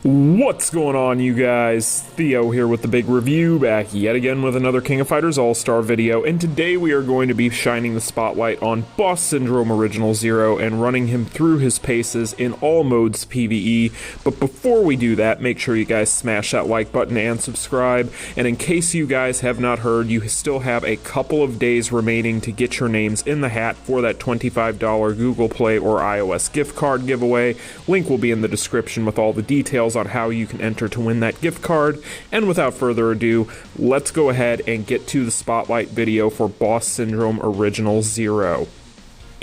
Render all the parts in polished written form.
What's going on, you guys? Theo here with the big review, back yet again with another King of Fighters Allstar video, and today we are going to be shining the spotlight on Boss Syndrome Original Zero and running him through his paces in all modes PvE. But before we do that, make sure you guys smash that like button and subscribe, and in case you guys have not heard, you still have a couple of days remaining to get your names in the hat for that $25 Google Play or iOS gift card giveaway. Link will be in the description with all the details on how you can enter to win that gift card. And without further ado, let's go ahead and get to the spotlight video for Boss Syndrome Original Zero.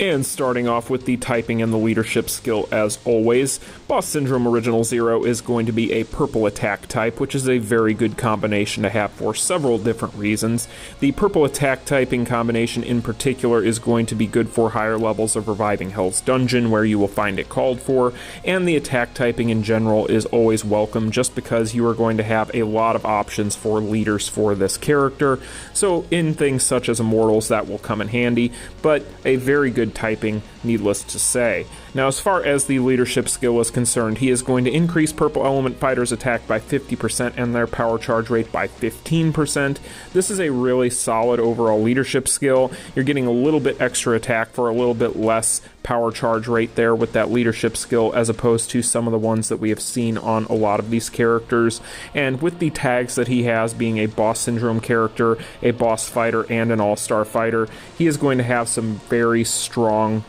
And starting off with the typing and the leadership skill, as always, Boss Syndrome Original Zero is going to be a purple attack type, which is a very good combination to have for several different reasons. The purple attack typing combination in particular is going to be good for higher levels of Reviving Hell's Dungeon, where you will find it called for, and the attack typing in general is always welcome just because you are going to have a lot of options for leaders for this character. So in things such as Immortals, that will come in handy, but a very good typing, needless to say. Now, as far as the leadership skill is concerned, he is going to increase purple element fighters' attack by 50% and their power charge rate by 15%. This is a really solid overall leadership skill. You're getting a little bit extra attack for a little bit less power charge rate there with that leadership skill, as opposed to some of the ones that we have seen on a lot of these characters. And with the tags that he has, being a Boss Syndrome character, a boss fighter, and an all-star fighter, he is going to have some very strong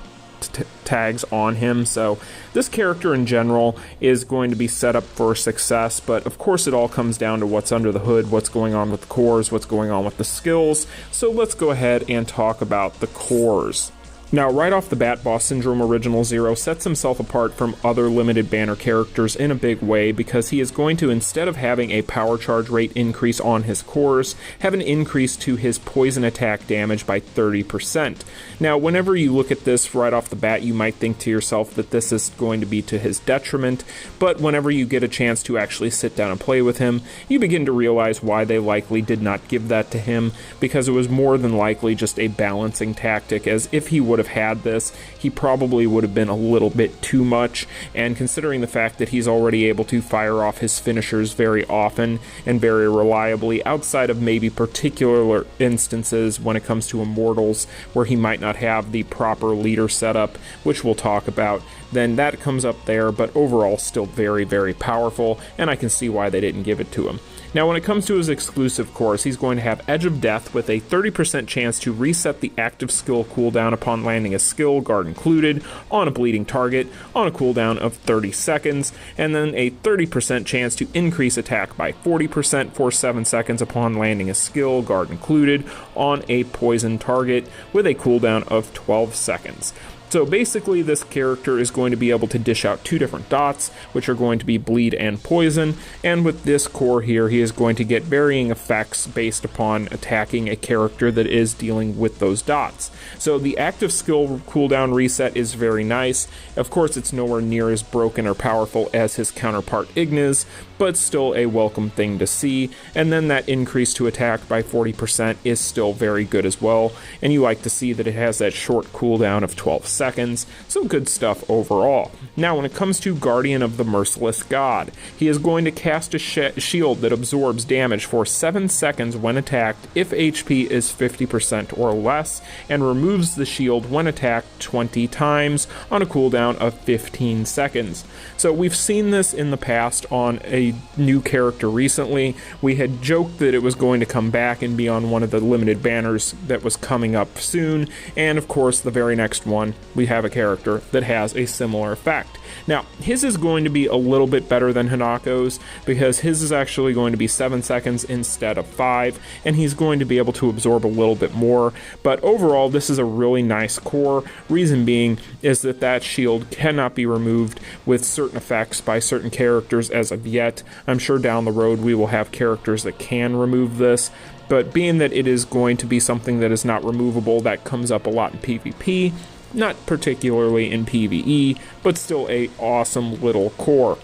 tags on him. So this character in general is going to be set up for success, but of course it all comes down to what's under the hood, what's going on with the cores, what's going on with the skills. So let's go ahead and talk about the cores. Now, right off the bat, Boss Syndrome Original Zero sets himself apart from other limited banner characters in a big way because he is going to, instead of having a power charge rate increase on his cores, have an increase to his poison attack damage by 30%. Now, whenever you look at this right off the bat, you might think to yourself that this is going to be to his detriment, but whenever you get a chance to actually sit down and play with him, you begin to realize why they likely did not give that to him, because it was more than likely just a balancing tactic, as if he would have had this, he probably would have been a little bit too much, and considering the fact that he's already able to fire off his finishers very often and very reliably, outside of maybe particular instances when it comes to Immortals where he might not have the proper leader setup, which we'll talk about, then that comes up there, but overall still very, very powerful, and I can see why they didn't give it to him. Now, when it comes to his exclusive cores, he's going to have Edge of Death with a 30% chance to reset the active skill cooldown upon landing a skill, guard included, on a bleeding target on a cooldown of 30 seconds, and then a 30% chance to increase attack by 40% for 7 seconds upon landing a skill, guard included, on a poison target with a cooldown of 12 seconds. So basically, this character is going to be able to dish out two different dots, which are going to be bleed and poison, and with this core here, he is going to get varying effects based upon attacking a character that is dealing with those dots. So the active skill cooldown reset is very nice. Of course, it's nowhere near as broken or powerful as his counterpart Igniz, but still a welcome thing to see. And then that increase to attack by 40% is still very good as well, and you like to see that it has that short cooldown of 12 seconds, so good stuff overall. Now, when it comes to Guardian of the Merciless God, he is going to cast a shield that absorbs damage for 7 seconds when attacked if HP is 50% or less, and removes the shield when attacked 20 times on a cooldown of 15 seconds. So we've seen this in the past on a new character recently. We had joked that it was going to come back and be on one of the limited banners that was coming up soon, and of course the very next one we have a character that has a similar effect. Now, his is going to be a little bit better than Hanako's because his is actually going to be 7 seconds instead of 5, and he's going to be able to absorb a little bit more, but overall this is a really nice core. Reason being is that that shield cannot be removed with certain effects by certain characters as of yet. I'm sure down the road we will have characters that can remove this, but being that it is going to be something that is not removable, that comes up a lot in PvP, not particularly in PvE, but still a awesome little core.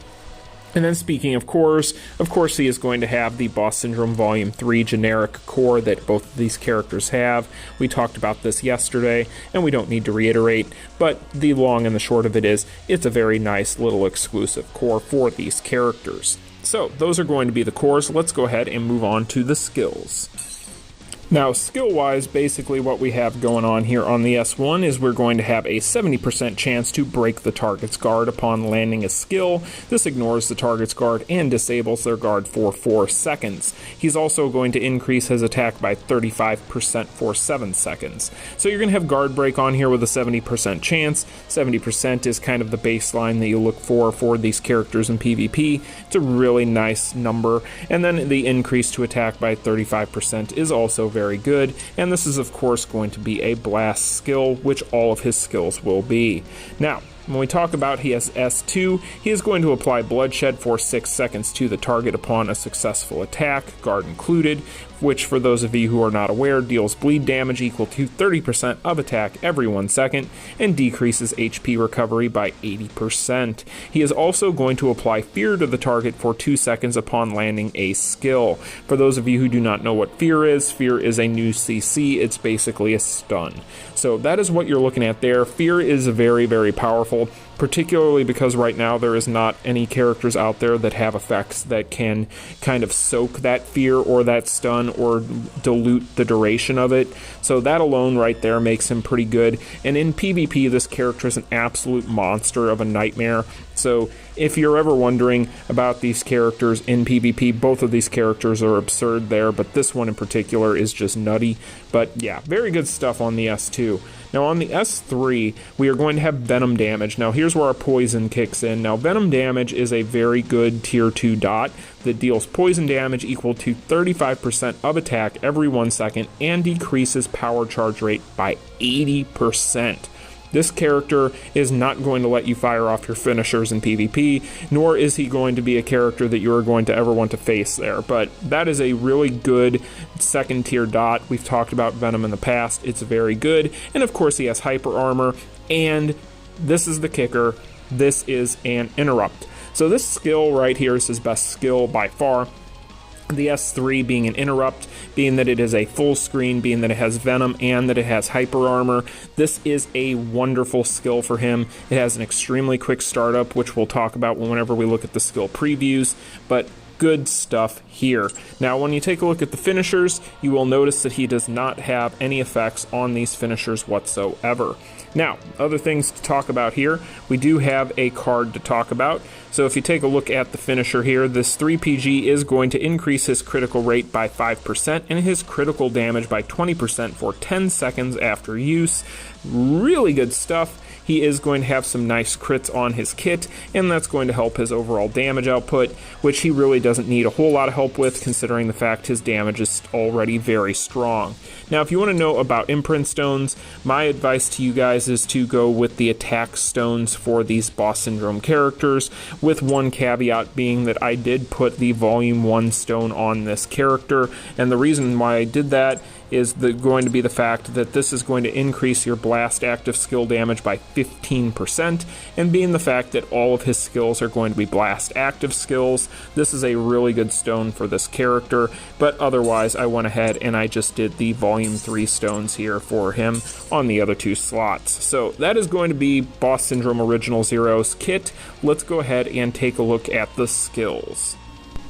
And then speaking of cores, he is going to have the Boss Syndrome Volume 3 generic core that both of these characters have. We talked about this yesterday, and we don't need to reiterate, but the long and the short of it is, it's a very nice little exclusive core for these characters. So, those are going to be the cores. Let's go ahead and move on to the skills. Now, skill-wise, basically what we have going on here on the S1 is we're going to have a 70% chance to break the target's guard upon landing a skill. This ignores the target's guard and disables their guard for 4 seconds. He's also going to increase his attack by 35% for 7 seconds. So you're going to have guard break on here with a 70% chance. 70% is kind of the baseline that you look for these characters in PvP. It's a really nice number. And then the increase to attack by 35% is also very good, and this is of course going to be a blast skill, which all of his skills will be. Now, when we talk about he has S2, he is going to apply Bloodshed for 6 seconds to the target upon a successful attack, guard included, which for those of you who are not aware, deals bleed damage equal to 30% of attack every 1 second, and decreases HP recovery by 80%. He is also going to apply Fear to the target for 2 seconds upon landing a skill. For those of you who do not know what Fear is a new CC, it's basically a stun. So that is what you're looking at there. Fear is very, very powerful, particularly because right now there is not any characters out there that have effects that can kind of soak that fear or that stun or dilute the duration of it. So that alone right there makes him pretty good. And in PvP, this character is an absolute monster of a nightmare. So if you're ever wondering about these characters in PvP, both of these characters are absurd there, but this one in particular is just nutty. But yeah, very good stuff on the S2. Now on the S3, we are going to have Venom Damage. Now here's where our poison kicks in. Now Venom Damage is a very good tier 2 dot that deals poison damage equal to 35% of attack every 1 second and decreases power charge rate by 80%. This character is not going to let you fire off your finishers in PvP, nor is he going to be a character that you are going to ever want to face there. But that is a really good second tier dot. We've talked about Venom in the past. It's very good. And of course he has hyper armor. And this is the kicker. This is an interrupt. So this skill right here is his best skill by far. The S3 being an interrupt, being that it is a full screen, being that it has Venom, and that it has hyper armor. This is a wonderful skill for him. It has an extremely quick startup, which we'll talk about whenever we look at the skill previews, but good stuff here. Now, when you take a look at the finishers, you will notice that he does not have any effects on these finishers whatsoever. Now, other things to talk about here, we do have a card to talk about. So if you take a look at the finisher here, this 3PG is going to increase his critical rate by 5% and his critical damage by 20% for 10 seconds after use. Really good stuff. He is going to have some nice crits on his kit, and that's going to help his overall damage output, which he really doesn't need a whole lot of help with, considering the fact his damage is already very strong. Now, if you want to know about Imprint Stones, my advice to you guys is to go with the attack stones for these Boss Syndrome characters, with one caveat being that I did put the Volume 1 stone on this character, and the reason why I did that is going to be the fact that this is going to increase your blast active skill damage by 15%, and being the fact that all of his skills are going to be blast active skills, this is a really good stone for this character. But otherwise, I went ahead and I just did the Volume 3 stones here for him on the other 2 slots. So that is going to be Boss Syndrome Original Zero's kit. Let's go ahead and take a look at the skills.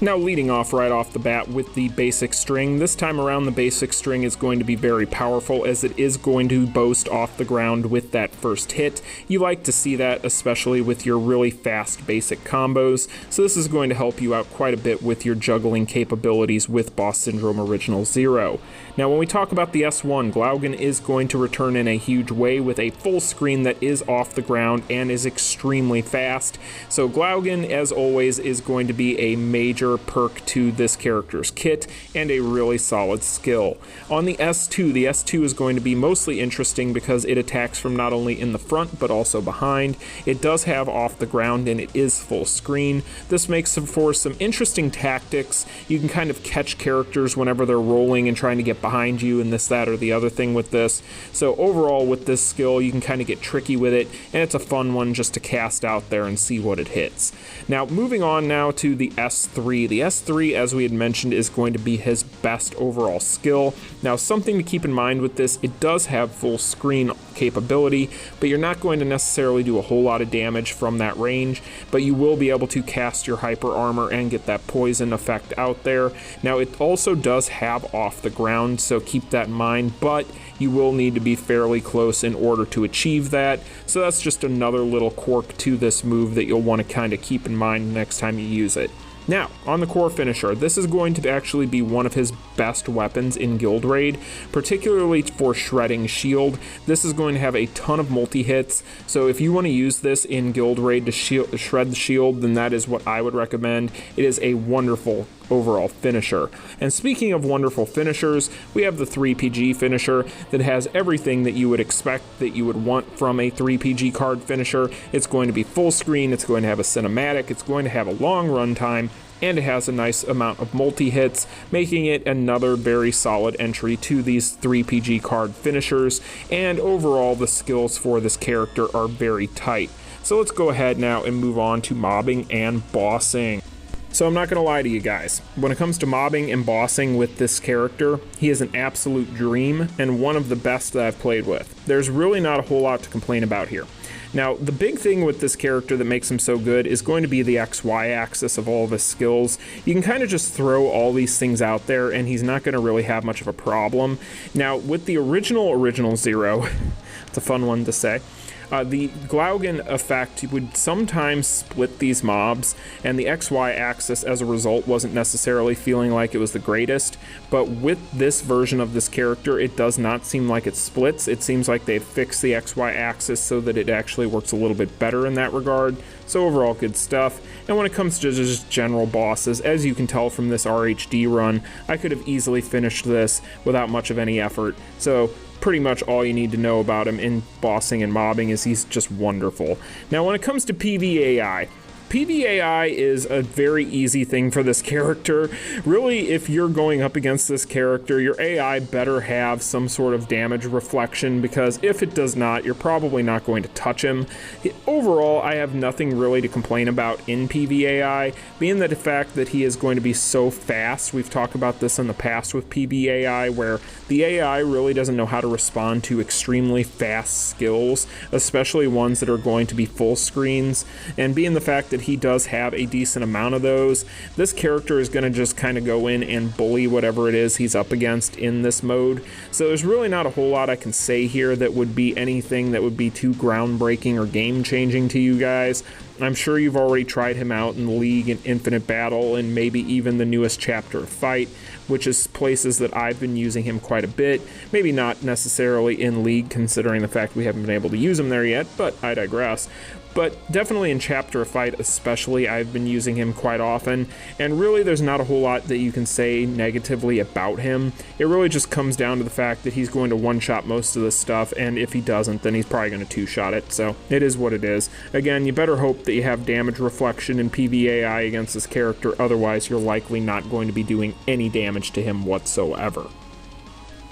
Now, leading off right off the bat with the basic string. This time around, the basic string is going to be very powerful, as it is going to boast off the ground with that first hit. You like to see that, especially with your really fast basic combos, so this is going to help you out quite a bit with your juggling capabilities with Boss Syndrome Original Zero. Now, when we talk about the S1, Glaugon is going to return in a huge way with a full screen that is off the ground and is extremely fast. So Glaugon, as always, is going to be a major major perk to this character's kit and a really solid skill. On the S2 is going to be mostly interesting because it attacks from not only in the front but also behind. It does have off the ground and it is full screen. This makes for some interesting tactics. You can kind of catch characters whenever they're rolling and trying to get behind you and this, that, or the other thing with this. So overall with this skill you can kind of get tricky with it, and it's a fun one just to cast out there and see what it hits. Now moving on now to the S3. The S3, as we had mentioned, is going to be his best overall skill. Now something to keep in mind with this, it does have full screen capability, but you're not going to necessarily do a whole lot of damage from that range, but you will be able to cast your hyper armor and get that poison effect out there. Now it also does have off the ground, so keep that in mind, but you will need to be fairly close in order to achieve that. So that's just another little quirk to this move that you'll want to kind of keep in mind next time you use it. Now, on the core finisher, this is going to actually be one of his best weapons in Guild Raid, particularly for shredding shield. This is going to have a ton of multi-hits, so if you want to use this in Guild Raid to shred the shield, then that is what I would recommend. It is a wonderful overall finisher. And speaking of wonderful finishers, we have the 3PG finisher that has everything that you would expect that you would want from a 3PG card finisher. It's going to be full screen, it's going to have a cinematic, it's going to have a long runtime, and it has a nice amount of multi-hits, making it another very solid entry to these 3PG card finishers, and overall the skills for this character are very tight. So let's go ahead now and move on to mobbing and bossing. So I'm not going to lie to you guys, when it comes to mobbing and bossing with this character, he is an absolute dream and one of the best that I've played with. There's really not a whole lot to complain about here. Now, the big thing with this character that makes him so good is going to be the XY axis of all of his skills. You can kind of just throw all these things out there and he's not going to really have much of a problem. Now, with the original Zero, it's a fun one to say, the Glaugan effect would sometimes split these mobs, and the XY axis as a result wasn't necessarily feeling like it was the greatest, but with this version of this character it does not seem like it splits. It seems like they've fixed the XY axis so that it actually works a little bit better in that regard, so overall good stuff. And when it comes to just general bosses, as you can tell from this RHD run, I could have easily finished this without much of any effort, so pretty much all you need to know about him in bossing and mobbing is he's just wonderful. Now when it comes to PVAI, PVAI is a very easy thing for this character. Really, if you're going up against this character, your AI better have some sort of damage reflection, because if it does not, you're probably not going to touch him. Overall, I have nothing really to complain about in PVAI, being that the fact that he is going to be so fast. We've talked about this in the past with PVAI, where the AI really doesn't know how to respond to extremely fast skills, especially ones that are going to be full screens, and being the fact that he does have a decent amount of those, this character is going to just kind of go in and bully whatever it is he's up against in this mode. So there's really not a whole lot I can say here that would be anything that would be too groundbreaking or game changing to you guys. I'm sure you've already tried him out in the League and Infinite Battle and maybe even the newest chapter of Fight, which is places that I've been using him quite a bit. Maybe not necessarily in League, considering the fact we haven't been able to use him there yet, but I digress. But definitely in Chapter of Fight especially, I've been using him quite often, and really there's not a whole lot that you can say negatively about him. It really just comes down to the fact that he's going to one-shot most of this stuff, and if he doesn't, then he's probably going to two-shot it, so it is what it is. Again, you better hope that you have damage reflection in PVAI against this character, otherwise you're likely not going to be doing any damage to him whatsoever.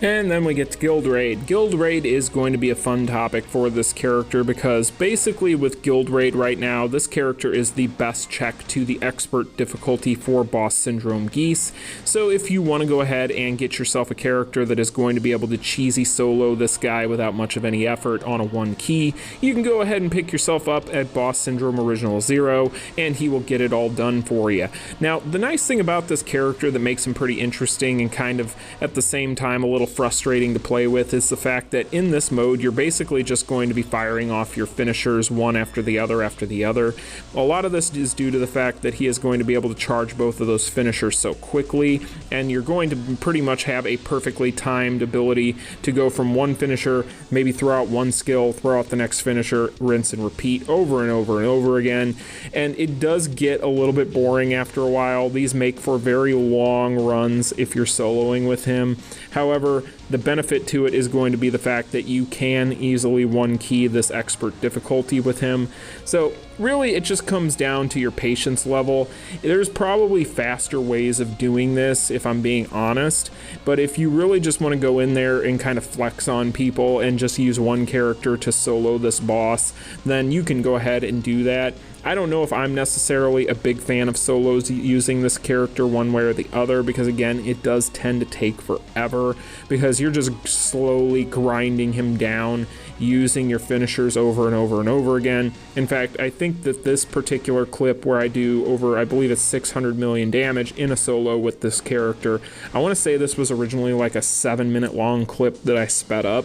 And then we get to Guild Raid. Guild Raid is going to be a fun topic for this character because basically with Guild Raid right now, this character is the best check to the expert difficulty for Boss Syndrome Geese. So if you want to go ahead and get yourself a character that is going to be able to cheesy solo this guy without much of any effort on a 1 key, you can go ahead and pick yourself up at Boss Syndrome Original 0 and he will get it all done for you. Now the nice thing about this character that makes him pretty interesting and kind of at the same time a little frustrating to play with is the fact that in this mode, you're basically just going to be firing off your finishers one after the other after the other. A lot of this is due to the fact that he is going to be able to charge both of those finishers so quickly, and you're going to pretty much have a perfectly timed ability to go from one finisher, maybe throw out one skill, throw out the next finisher, rinse and repeat over and over and over again. And it does get a little bit boring after a while. These make for very long runs if you're soloing with him. However, the benefit to it is going to be the fact that you can easily one key this expert difficulty with him. So really it just comes down to your patience level. There's probably faster ways of doing this if I'm being honest, but if you really just want to go in there and kind of flex on people and just use one character to solo this boss, then you can go ahead and do that. I don't know if I'm necessarily a big fan of solos using this character one way or the other, because again, it does tend to take forever because you're just slowly grinding him down using your finishers over and over and over again. In fact, I think that this particular clip where I do over, I believe it's 600 million damage in a solo with this character, I want to say this was originally like a 7-minute long clip that I sped up.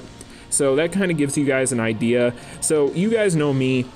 So that kind of gives you guys an idea. So you guys know me.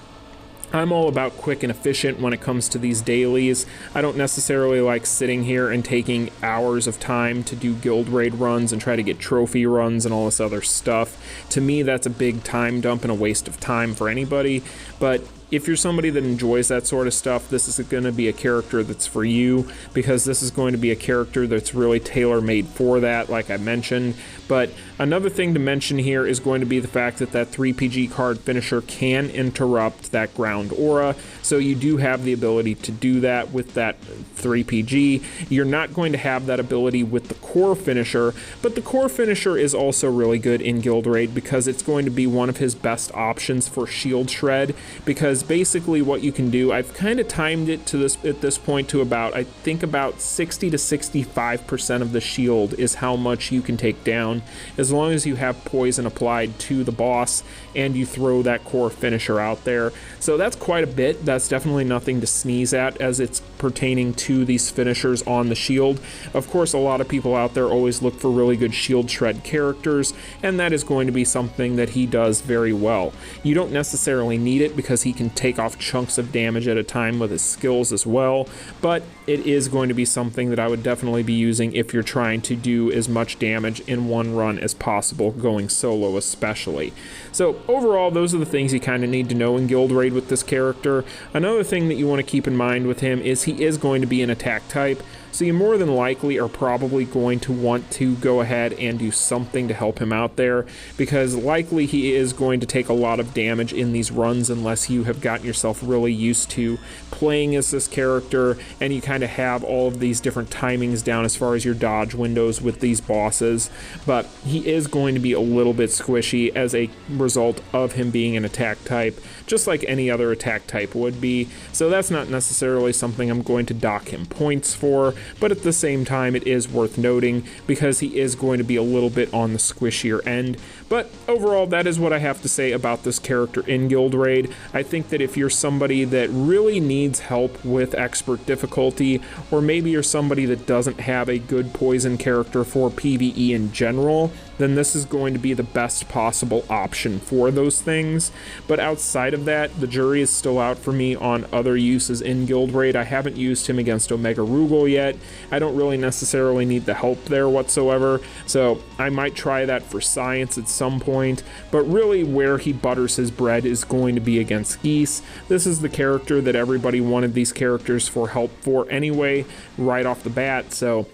I'm all about quick and efficient when it comes to these dailies. I don't necessarily like sitting here and taking hours of time to do guild raid runs and try to get trophy runs and all this other stuff. To me, that's a big time dump and a waste of time for anybody. But if you're somebody that enjoys that sort of stuff, this is going to be a character that's for you, because this is going to be a character that's really tailor-made for that, like I mentioned. But another thing to mention here is going to be the fact that that 3PG card finisher can interrupt that ground aura, so you do have the ability to do that with that 3PG. You're not going to have that ability with the core finisher, but the core finisher is also really good in Guild Raid because it's going to be one of his best options for shield shred, because basically what you can do, I've kind of timed it to this at this point to about, I think about 60 to 65% of the shield is how much you can take down as long as you have poison applied to the boss and you throw that core finisher out there. So that's quite a bit. That's definitely nothing to sneeze at as it's pertaining to these finishers on the shield. Of course, a lot of people out there always look for really good shield shred characters, and that is going to be something that he does very well. You don't necessarily need it because he can take off chunks of damage at a time with his skills as well, but it is going to be something that I would definitely be using if you're trying to do as much damage in one run as possible, going solo especially. So overall, those are the things you kind of need to know in Guild Raid with this character. Another thing that you want to keep in mind with him is he is going to be an attack type, so you more than likely are probably going to want to go ahead and do something to help him out there, because likely he is going to take a lot of damage in these runs unless you have gotten yourself really used to playing as this character and you kind of have all of these different timings down as far as your dodge windows with these bosses. But he is going to be a little bit squishy as a result of him being an attack type, just like any other attack type would be. So that's not necessarily something I'm going to dock him points for, but at the same time it is worth noting because he is going to be a little bit on the squishier end. But overall, that is what I have to say about this character in Guild Raid. I think that if you're somebody that really needs help with expert difficulty, or maybe you're somebody that doesn't have a good poison character for PvE in general, then this is going to be the best possible option for those things. But outside of that, the jury is still out for me on other uses in Guild Raid. I haven't used him against Omega Rugal yet. I don't really necessarily need the help there whatsoever, so I might try that for science at some point. But really where he butters his bread is going to be against Geese. This is the character that everybody wanted these characters for help for anyway, right off the bat, so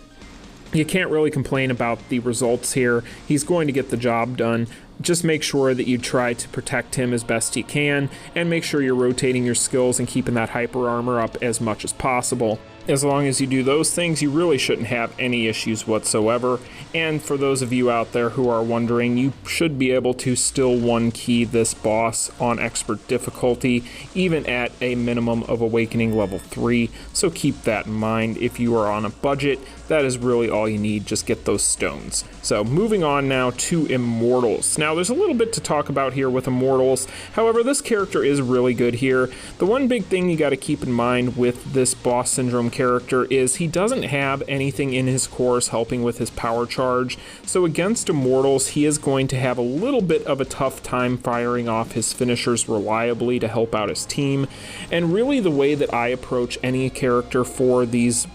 you can't really complain about the results here. He's going to get the job done. Just make sure that you try to protect him as best you can, and make sure you're rotating your skills and keeping that hyper armor up as much as possible. As long as you do those things, you really shouldn't have any issues whatsoever. And for those of you out there who are wondering, you should be able to still one key this boss on expert difficulty, even at a minimum of Awakening level 3. So keep that in mind. If you are on a budget, that is really all you need. Just get those stones. So moving on now to Immortals. Now Now, there's a little bit to talk about here with Immortals. However, this character is really good here. The one big thing you got to keep in mind with this Boss Syndrome character is he doesn't have anything in his cores helping with his power charge. So against Immortals, he is going to have a little bit of a tough time firing off his finishers reliably to help out his team. And really the way that I approach any character for these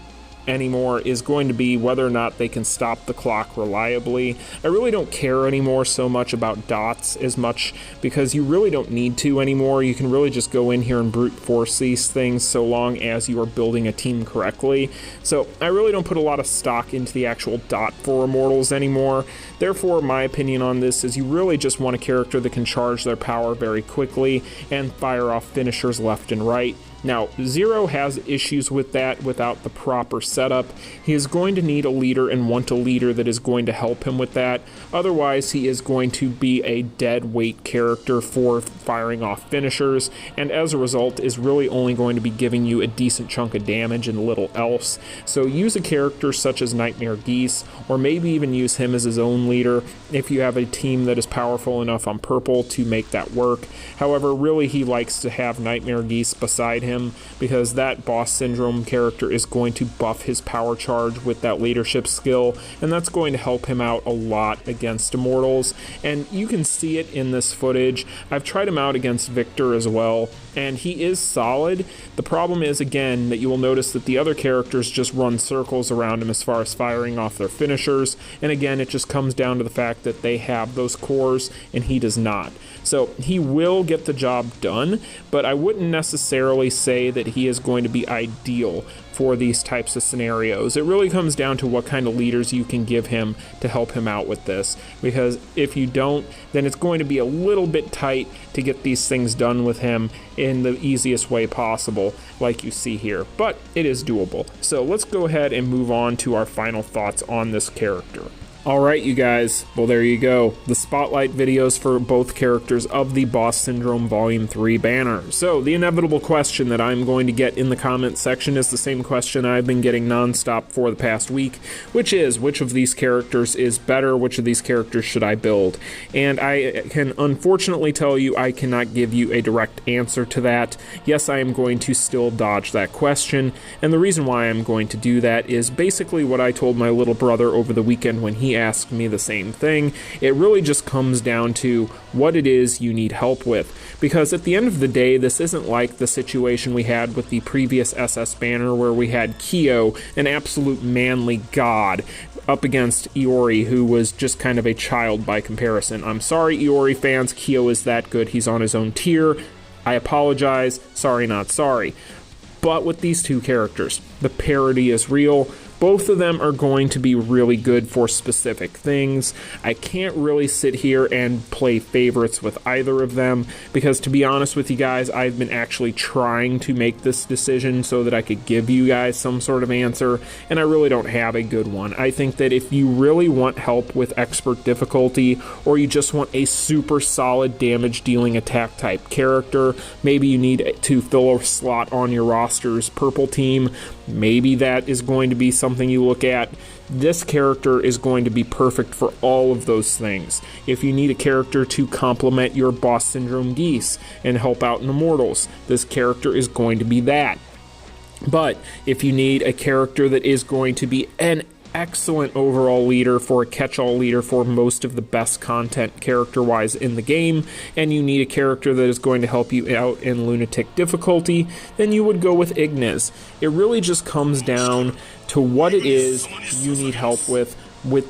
anymore is going to be whether or not they can stop the clock reliably. I really don't care anymore so much about dots as much because you really don't need to anymore. You can really just go in here and brute force these things so long as you are building a team correctly. So I really don't put a lot of stock into the actual dot for Immortals anymore. Therefore, my opinion on this is you really just want a character that can charge their power very quickly and fire off finishers left and right. Now, Zero has issues with that without the proper setup. He is going to need a leader and want a leader that is going to help him with that. Otherwise, he is going to be a dead weight character for firing off finishers, and as a result is really only going to be giving you a decent chunk of damage and little else. So use a character such as Nightmare Geese, or maybe even use him as his own leader if you have a team that is powerful enough on purple to make that work. However, really he likes to have Nightmare Geese beside him, because that Boss Syndrome character is going to buff his power charge with that leadership skill, and that's going to help him out a lot against Immortals. And you can see it in this footage. I've tried him out against Victor as well, and he is solid. The problem is, again, that you will notice that the other characters just run circles around him as far as firing off their finishers, and again, it just comes down to the fact that they have those cores and he does not. So he will get the job done, but I wouldn't necessarily say that he is going to be ideal for these types of scenarios. It really comes down to what kind of leaders you can give him to help him out with this, because if you don't, then it's going to be a little bit tight to get these things done with him in the easiest way possible, like you see here, but it is doable. So let's go ahead and move on to our final thoughts on this character. Alright, you guys, well, there you go. The spotlight videos for both characters of the Boss Syndrome Volume 3 banner. So, the inevitable question that I'm going to get in the comment section is the same question I've been getting nonstop for the past week, which is, which of these characters is better? Which of these characters should I build? And I can unfortunately tell you I cannot give you a direct answer to that. Yes, I am going to still dodge that question, and the reason why I'm going to do that is basically what I told my little brother over the weekend when he asked me the same thing. It really just comes down to what it is you need help with, because at the end of the day, this isn't like the situation we had with the previous SS banner where we had Kyo, an absolute manly god, up against Iori, who was just kind of a child by comparison. I'm sorry, Iori fans, Kyo is that good. He's on his own tier. I apologize. Sorry, not sorry. But with these two characters, the parity is real. Both of them are going to be really good for specific things. I can't really sit here and play favorites with either of them, because to be honest with you guys, I've been actually trying to make this decision so that I could give you guys some sort of answer, and I really don't have a good one. I think that if you really want help with expert difficulty, or you just want a super solid damage dealing attack type character, maybe you need to fill a slot on your roster's purple team, maybe that is going to be something you look at. This character is going to be perfect for all of those things. If you need a character to complement your Boss Syndrome Geese and help out in Immortals, this character is going to be that. But if you need a character that is going to be an excellent overall leader, for a catch-all leader for most of the best content character-wise in the game, and you need a character that is going to help you out in Lunatic difficulty, then you would go with Igniz. It really just comes down to what it is you need help with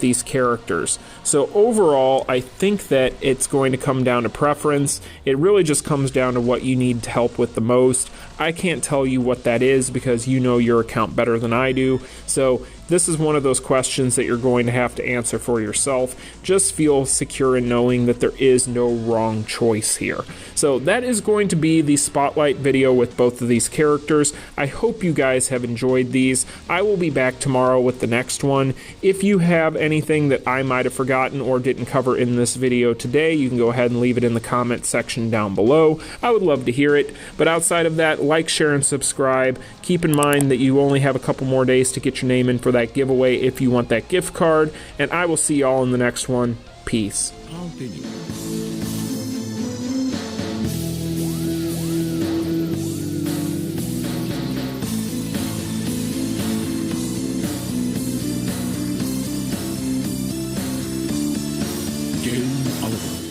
these characters. So overall, I think that it's going to come down to preference. It really just comes down to what you need help with the most. I can't tell you what that is because you know your account better than I do. So this is one of those questions that you're going to have to answer for yourself. Just feel secure in knowing that there is no wrong choice here. So that is going to be the spotlight video with both of these characters. I hope you guys have enjoyed these. I will be back tomorrow with the next one. If you have anything that I might have forgotten or didn't cover in this video today, you can go ahead and leave it in the comment section down below. I would love to hear it. But outside of that, like, share, and subscribe. Keep in mind that you only have a couple more days to get your name in for that giveaway if you want that gift card, and I will see y'all in the next one. Peace. on